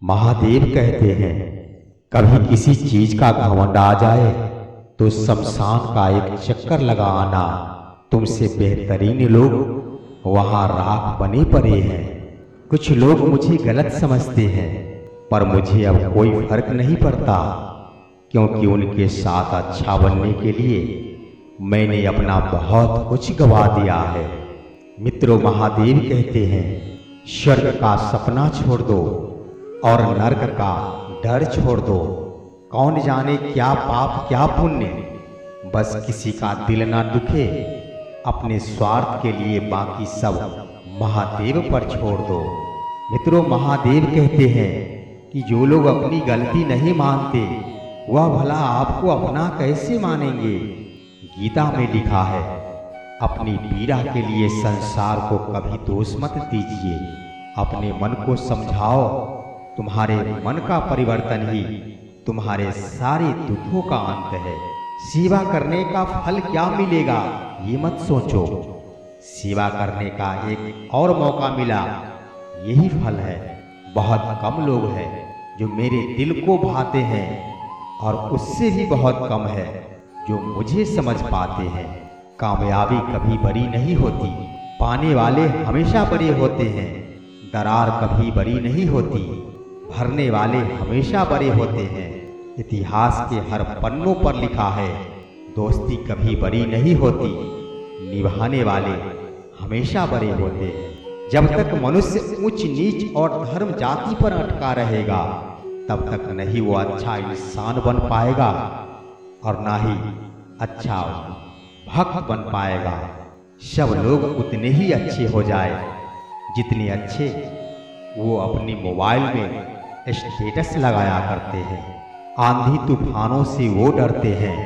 महादेव कहते हैं, कभी किसी चीज का घमंड आ जाए तो शमशान का एक चक्कर लगा आना। तुमसे बेहतरीन लोग वहां राख बने पड़े हैं। कुछ लोग मुझे गलत समझते हैं, पर मुझे अब कोई फर्क नहीं पड़ता, क्योंकि उनके साथ अच्छा बनने के लिए मैंने अपना बहुत कुछ गवा दिया है। मित्रों, महादेव कहते हैं, स्वर्ग का सपना छोड़ दो और नरक का डर छोड़ दो। कौन जाने क्या पाप क्या पुण्य, बस किसी का दिल ना दुखे। अपने स्वार्थ के लिए बाकी सब महादेव पर छोड़ दो। मित्रों, महादेव कहते हैं कि जो लोग अपनी गलती नहीं मानते वह भला आपको अपना कैसे मानेंगे। गीता में लिखा है, अपनी पीड़ा के लिए संसार को कभी दोष मत दीजिए, अपने मन को समझाओ। तुम्हारे मन का परिवर्तन ही तुम्हारे सारे दुखों का अंत है। सेवा करने का फल क्या मिलेगा ये मत सोचो, सेवा करने का एक और मौका मिला, यही फल है। बहुत कम लोग हैं जो मेरे दिल को भाते हैं, और उससे भी बहुत कम है जो मुझे समझ पाते हैं। कामयाबी कभी बड़ी नहीं होती, पाने वाले हमेशा बड़े होते हैं। दरार कभी बड़ी नहीं होती, भरने वाले हमेशा बड़े होते हैं। इतिहास के हर पन्नों पर लिखा है, दोस्ती कभी बड़ी नहीं होती, निभाने वाले हमेशा बड़े होते हैं। जब तक मनुष्य ऊंच नीच और धर्म जाति पर अटका रहेगा, तब तक नहीं वो अच्छा इंसान बन पाएगा और ना ही अच्छा भक्त बन पाएगा। सब लोग उतने ही अच्छे हो जाए जितने अच्छे वो अपनी मोबाइल में स्टेटस लगाया करते हैं। आंधी तूफानों से वो डरते हैं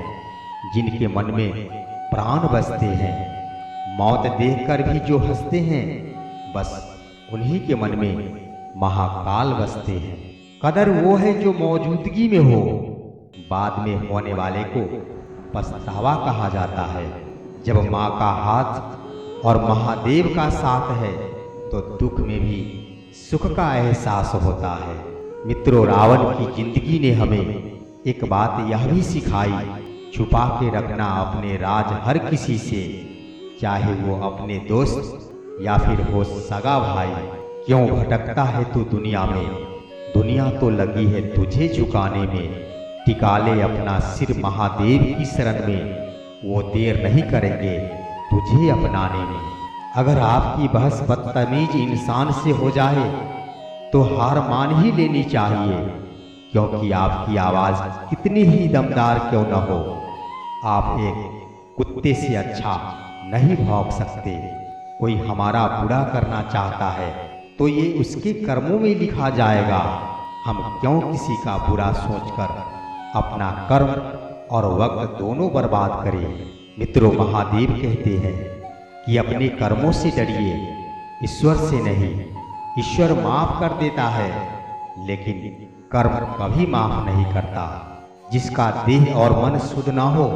जिनके मन में प्राण बसते हैं। मौत देखकर भी जो हंसते हैं, बस उन्हीं के मन में महाकाल बसते हैं। कदर वो है जो मौजूदगी में हो, बाद में होने वाले को पछतावा कहा जाता है। जब माँ का हाथ और महादेव का साथ है तो दुख में भी सुख का एहसास होता है। मित्रों, रावण की जिंदगी ने हमें एक बात यह भी सिखाई, छुपा के रखना अपने राज हर किसी से, चाहे वो अपने दोस्त या फिर हो सगा भाई। क्यों भटकता है तू दुनिया में, दुनिया तो लगी है तुझे झुकाने में। टिका ले अपना सिर महादेव की शरण में, वो देर नहीं करेंगे तुझे अपनाने में। अगर आपकी बहस बदतमीज इंसान से हो जाए तो हार मान ही लेनी चाहिए, क्योंकि आपकी आवाज कितनी ही दमदार क्यों न हो, आप एक कुत्ते से अच्छा नहीं भौंक सकते। कोई हमारा बुरा करना चाहता है तो ये उसके कर्मों में लिखा जाएगा। हम क्यों किसी का बुरा सोचकर अपना कर्म और वक्त दोनों बर्बाद करें। मित्रों, महादेव कहते हैं कि अपने कर्मों से डरिए, ईश्वर से नहीं। ईश्वर माफ कर देता है, लेकिन कर्म कभी माफ नहीं करता। जिसका देह और मन शुद्ध ना हो,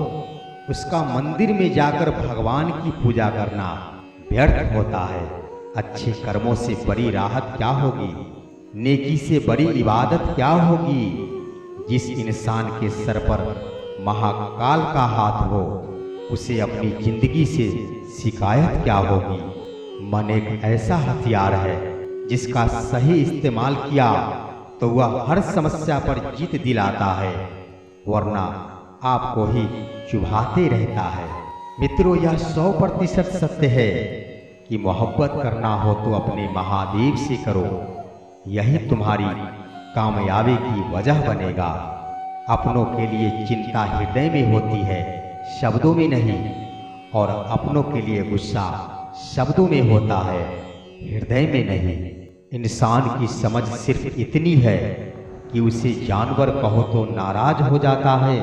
उसका मंदिर में जाकर भगवान की पूजा करना व्यर्थ होता है। अच्छे कर्मों से बड़ी राहत क्या होगी, नेकी से बड़ी इबादत क्या होगी। जिस इंसान के सर पर महाकाल का हाथ हो, उसे अपनी जिंदगी से शिकायत क्या होगी। मन एक ऐसा हथियार है जिसका सही इस्तेमाल किया तो वह हर समस्या पर जीत दिलाता है, वरना आपको ही चुभाते रहता है। मित्रों, यह 100% सत्य है कि मोहब्बत करना हो तो अपने महादेव से करो, यही तुम्हारी कामयाबी की वजह बनेगा। अपनों के लिए चिंता हृदय में होती है, शब्दों में नहीं, और अपनों के लिए गुस्सा शब्दों में होता है, हृदय में नहीं। इंसान की समझ सिर्फ इतनी है कि उसे जानवर कहो तो नाराज हो जाता है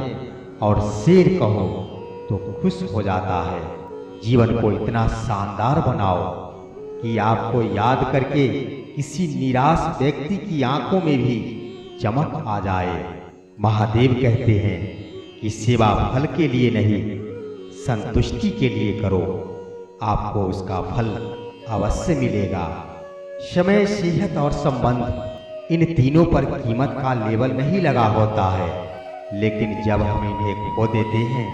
और शेर कहो तो खुश हो जाता है। जीवन को इतना शानदार बनाओ कि आपको याद करके किसी निराश व्यक्ति की आंखों में भी चमक आ जाए। महादेव कहते हैं कि सेवा फल के लिए नहीं, संतुष्टि के लिए करो, आपको उसका फल अवश्य मिलेगा। समय, सेहत और संबंध इन तीनों पर कीमत का लेबल नहीं लगा होता है, लेकिन जब हम इन्हें खो देते हैं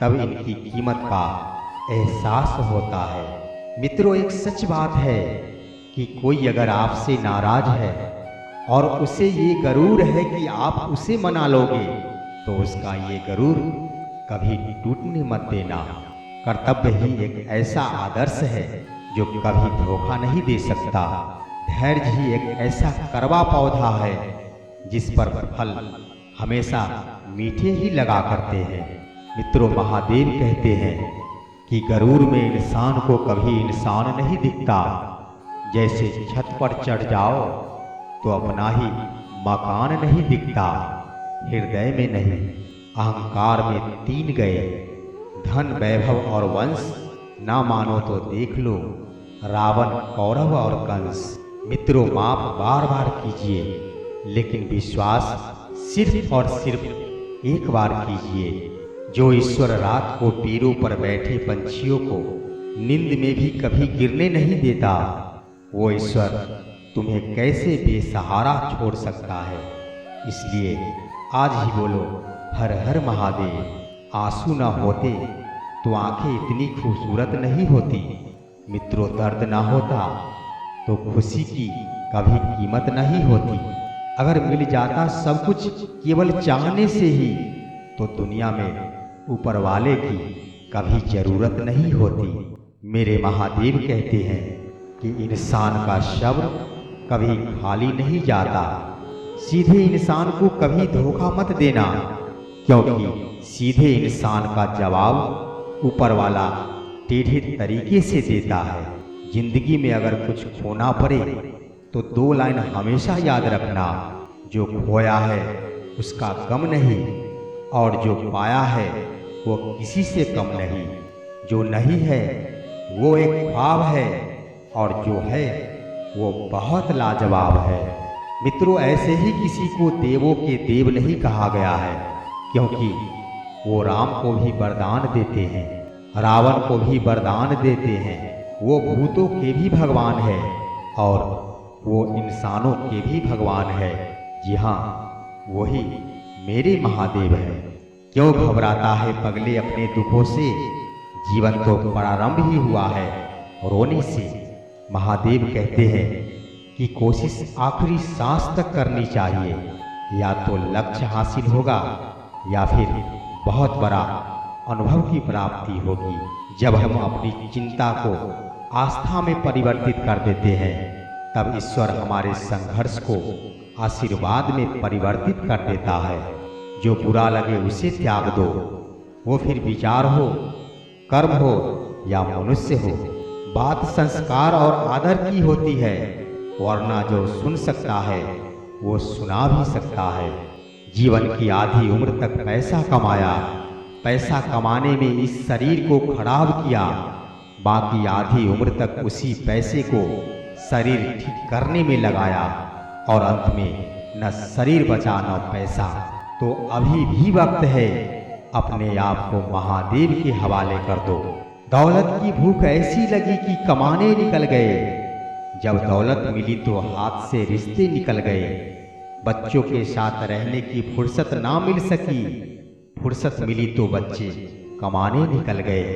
तब इनकी कीमत का एहसास होता है। मित्रों, एक सच बात है कि कोई अगर आपसे नाराज है और उसे ये गरूर है कि आप उसे मना लोगे, तो उसका ये गरूर कभी टूटने मत देना। कर्तव्य ही एक ऐसा आदर्श है जो कभी धोखा नहीं दे सकता। धैर्य ही एक ऐसा कड़वा पौधा है जिस पर फल हमेशा मीठे ही लगा करते हैं। मित्रों, महादेव कहते हैं कि गरूर में इंसान को कभी इंसान नहीं दिखता। जैसे छत पर चढ़ जाओ तो अपना ही मकान नहीं दिखता। हृदय में नहीं, अहंकार में 3 गए, धन, वैभव और वंश। ना मानो तो देख लो रावण, कौरव और कंस। मित्रों, माफ बार बार कीजिए, लेकिन विश्वास सिर्फ और सिर्फ एक बार कीजिए। जो ईश्वर रात को पेड़ों पर बैठे पंछियों को नींद में भी कभी गिरने नहीं देता, वो ईश्वर तुम्हें कैसे बेसहारा छोड़ सकता है। इसलिए आज ही बोलो हर हर महादेव। आंसू न होते तो आंखें इतनी खूबसूरत नहीं होती। मित्रों, दर्द ना होता तो खुशी की कभी कीमत नहीं होती। अगर मिल जाता सब कुछ केवल चाहने से ही, तो दुनिया में ऊपर वाले की कभी जरूरत नहीं होती। मेरे महादेव कहते हैं कि इंसान का शब्द कभी खाली नहीं जाता। सीधे इंसान को कभी धोखा मत देना, क्योंकि सीधे इंसान का जवाब ऊपर वाला टेढ़े तरीके से देता है। जिंदगी में अगर कुछ खोना पड़े तो 2 लाइन हमेशा याद रखना, जो खोया है उसका गम नहीं, और जो पाया है वो किसी से कम नहीं। जो नहीं है वो एक ख्वाब है, और जो है वो बहुत लाजवाब है। मित्रों, ऐसे ही किसी को देवों के देव नहीं कहा गया है, क्योंकि वो राम को भी वरदान देते हैं, रावण को भी वरदान देते हैं। वो भूतों के भी भगवान है और वो इंसानों के भी भगवान है। जी हाँ, वही मेरे महादेव है। क्यों घबराता है पगले अपने दुखों से? जीवन तो प्रारंभ ही हुआ है रोने से। महादेव कहते हैं कि कोशिश आखिरी सांस तक करनी चाहिए, या तो लक्ष्य हासिल होगा या फिर बहुत बड़ा अनुभव की प्राप्ति होगी। जब हम अपनी चिंता को आस्था में परिवर्तित कर देते हैं, तब ईश्वर हमारे संघर्ष को आशीर्वाद में परिवर्तित कर देता है। जो बुरा लगे उसे त्याग दो, वो फिर विचार हो, कर्म हो या मनुष्य हो। बात संस्कार और आदर की होती है, वरना जो सुन सकता है वो सुना भी सकता है। जीवन की आधी उम्र तक पैसा कमाया, पैसा कमाने में इस शरीर को खराब किया, बाकी आधी उम्र तक उसी पैसे को शरीर ठीक करने में लगाया, और अंत में न शरीर बचा न पैसा। तो अभी भी वक्त है, अपने आप को महादेव के हवाले कर दो। दौलत की भूख ऐसी लगी कि कमाने निकल गए। जब दौलत मिली तो हाथ से रिश्ते निकल गए। बच्चों के साथ रहने की फुर्सत ना मिल सकी, फुर्सत मिली तो बच्चे कमाने निकल गए।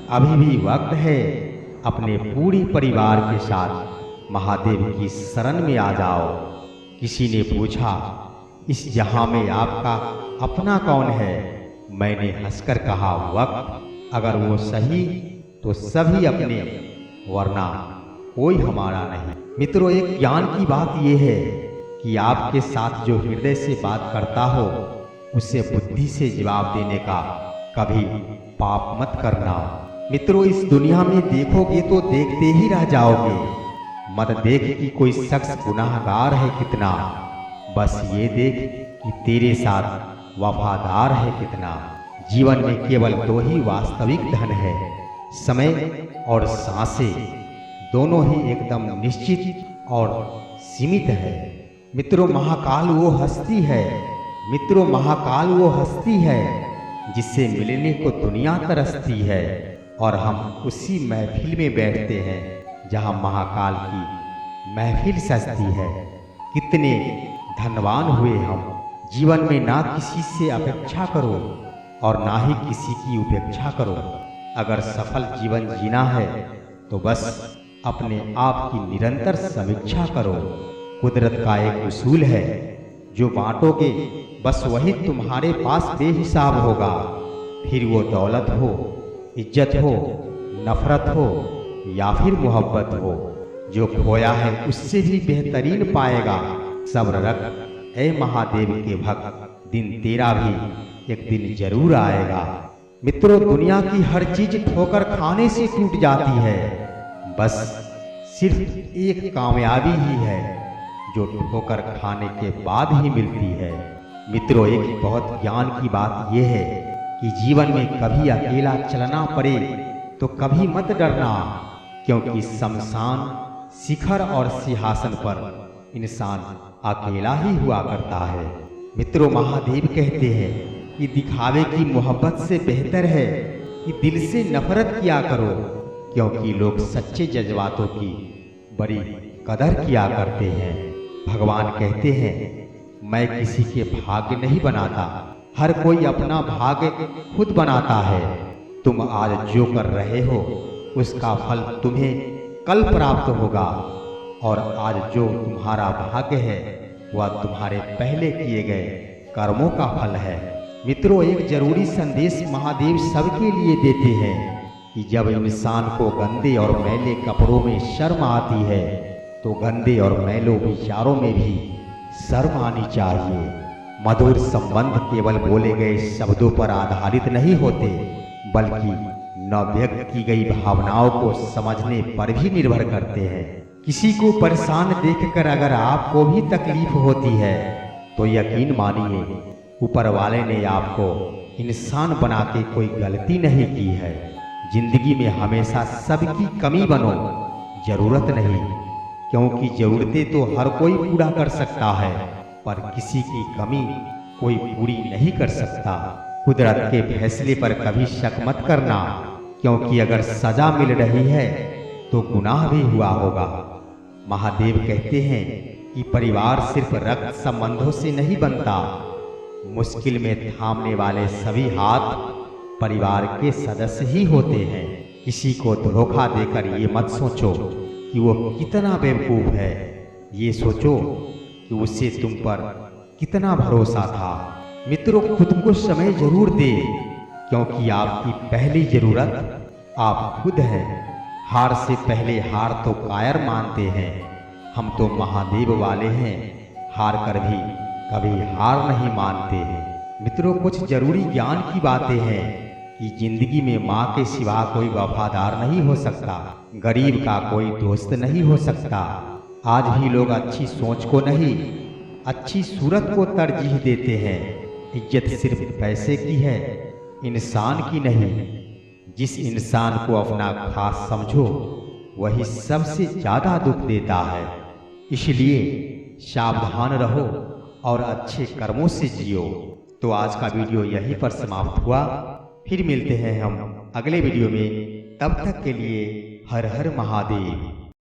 अभी भी वक्त है, अपने पूरे परिवार के साथ महादेव की शरण में आ जाओ। किसी ने पूछा, इस जहां में आपका अपना कौन है? मैंने हंसकर कहा, वक्त। अगर वो सही तो सभी अपने, वरना कोई हमारा नहीं। मित्रों, एक ज्ञान की बात यह है कि आपके साथ जो हृदय से बात करता हो, उसे बुद्धि से जवाब देने का कभी पाप मत करना। मित्रों, इस दुनिया में देखोगे तो देखते ही रह जाओगे। मत देख कि कोई शख्स गुनाहगार है कितना, बस ये देख कि तेरे साथ वफादार है कितना। जीवन में केवल 2 ही वास्तविक धन है, समय और सांसें। दोनों ही एकदम निश्चित और सीमित है। मित्रों, महाकाल वो हस्ती है, मित्रों महाकाल वो हस्ती है जिससे मिलने को दुनिया तरसती है, और हम उसी महफिल में बैठते हैं जहां महाकाल की महफिल सजती है। कितने धनवान हुए हम। जीवन में ना किसी से अपेक्षा करो और ना ही किसी की उपेक्षा करो। अगर सफल जीवन जीना है तो बस अपने आप की निरंतर समीक्षा करो। कुदरत का एक उसूल है, जो बांटोगे बस वही तुम्हारे पास बेहिसाब होगा। फिर वो दौलत हो, इज्जत हो, नफरत हो या फिर मोहब्बत हो, जो खोया है उससे भी बेहतरीन पाएगा। सब्र रख ऐ महादेव के भक्त, दिन तेरा भी एक दिन जरूर आएगा। मित्रों, दुनिया की हर चीज ठोकर खाने से टूट जाती है, बस सिर्फ एक कामयाबी ही है जो ठोकर खाने के बाद ही मिलती है। मित्रों, एक बहुत ज्ञान की बात यह है कि जीवन में कभी अकेला चलना पड़े तो कभी मत डरना, क्योंकि शमशान, शिखर और सिंहासन पर इंसान अकेला ही हुआ करता है। मित्रों, महादेव कहते हैं कि दिखावे की मोहब्बत से बेहतर है कि दिल से नफरत किया करो, क्योंकि लोग सच्चे जज्बातों की बड़ी कदर किया करते हैं। भगवान कहते हैं, मैं किसी के भाग्य नहीं बनाता, हर कोई अपना भाग्य खुद बनाता है। तुम आज जो कर रहे हो उसका फल तुम्हें कल प्राप्त होगा, और आज जो तुम्हारा भाग्य है वह तुम्हारे पहले किए गए कर्मों का फल है। मित्रों, एक जरूरी संदेश महादेव सबके लिए देते हैं कि जब इंसान को गंदे और मैले कपड़ों में शर्म आती है तो गंदे और मैलों विचारों में भी शर्म आनी चाहिए। मधुर संबंध केवल बोले गए शब्दों पर आधारित नहीं होते, बल्कि न व्यक्त की गई भावनाओं को समझने पर भी निर्भर करते हैं। किसी को परेशान देखकर अगर आपको भी तकलीफ होती है तो यकीन मानिए, ऊपर वाले ने आपको इंसान बना के कोई गलती नहीं की है। जिंदगी में हमेशा सबकी कमी बनो, जरूरत नहीं, क्योंकि जरूरतें तो हर कोई पूरा कर सकता है, पर किसी की कमी कोई पूरी नहीं कर सकता। कुदरत के फैसले पर कभी शक मत करना, क्योंकि अगर सजा मिल रही है तो गुनाह भी हुआ होगा। महादेव कहते हैं कि परिवार सिर्फ रक्त संबंधों से नहीं बनता, मुश्किल में थामने वाले सभी हाथ परिवार के सदस्य ही होते हैं। किसी को धोखा देकर ये मत सोचो कि वो कितना बेवकूफ है, ये सोचो कि उसे तुम पर कितना भरोसा था। मित्रों, खुद को समय जरूर दे, क्योंकि आपकी पहली जरूरत आप खुद हैं। हार से पहले हार तो कायर मानते हैं, हम तो महादेव वाले हैं, हार कर भी कभी हार नहीं मानते हैं। मित्रों, कुछ जरूरी ज्ञान की बातें हैं कि जिंदगी में माँ के सिवा कोई वफादार नहीं हो सकता, गरीब का कोई दोस्त नहीं हो सकता। आज भी लोग अच्छी सोच को नहीं, अच्छी सूरत को तरजीह देते हैं। इज्जत सिर्फ पैसे की है, इंसान की नहीं। जिस इंसान को अपना खास समझो वही सबसे ज्यादा दुख देता है। इसलिए सावधान रहो और अच्छे कर्मों से जियो। तो आज का वीडियो यहीं पर समाप्त हुआ, फिर मिलते हैं हम अगले वीडियो में। तब तक के लिए हर हर महादेव।